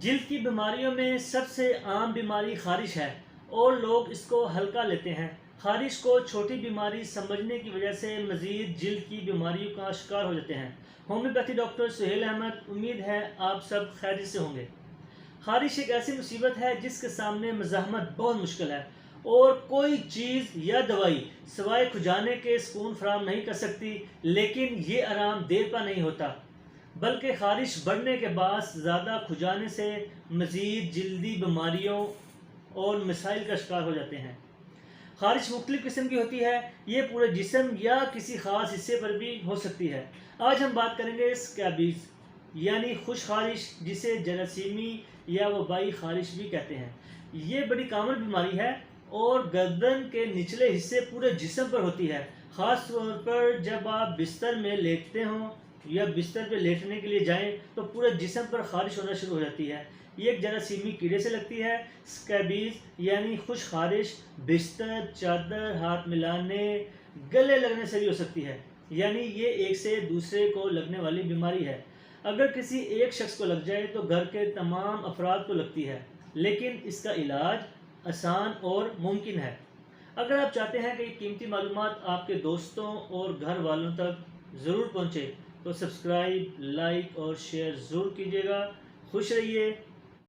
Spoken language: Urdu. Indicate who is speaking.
Speaker 1: جلد کی بیماریوں میں سب سے عام بیماری خارش ہے اور لوگ اس کو ہلکا لیتے ہیں۔ خارش کو چھوٹی بیماری سمجھنے کی وجہ سے مزید جلد کی بیماریوں کا شکار ہو جاتے ہیں۔ ہومیوپیتھی ڈاکٹر سہیل احمد، امید ہے آپ سب خیریت سے ہوں گے۔ خارش ایک ایسی مصیبت ہے جس کے سامنے مزاحمت بہت مشکل ہے اور کوئی چیز یا دوائی سوائے کھجانے کے سکون فراہم نہیں کر سکتی، لیکن یہ آرام دیر پا نہیں ہوتا بلکہ خارش بڑھنے کے باعث زیادہ کھجانے سے مزید جلدی بیماریوں اور مسائل کا شکار ہو جاتے ہیں۔ خارش مختلف قسم کی ہوتی ہے، یہ پورے جسم یا کسی خاص حصے پر بھی ہو سکتی ہے۔ آج ہم بات کریں گے اسکیبیز یعنی خشک خارش، جسے جراثیمی یا وبائی خارش بھی کہتے ہیں۔ یہ بڑی کامن بیماری ہے اور گردن کے نچلے حصے پورے جسم پر ہوتی ہے، خاص طور پر جب آپ بستر میں لیٹتے ہوں یا بستر پہ لیٹنے کے لیے جائیں تو پورے جسم پر خارش ہونا شروع ہو جاتی ہے۔ یہ ایک جراثیمی کیڑے سے لگتی ہے۔ اسکیبیز یعنی خشک خارش بستر، چادر، ہاتھ ملانے، گلے لگنے سے بھی ہو سکتی ہے، یعنی یہ ایک سے دوسرے کو لگنے والی بیماری ہے۔ اگر کسی ایک شخص کو لگ جائے تو گھر کے تمام افراد کو لگتی ہے، لیکن اس کا علاج آسان اور ممکن ہے۔ اگر آپ چاہتے ہیں کہ یہ قیمتی معلومات آپ کے دوستوں اور گھر والوں تک ضرور پہنچے تو سبسکرائب، لائک اور شیئر ضرور کیجیے گا۔ خوش رہیے،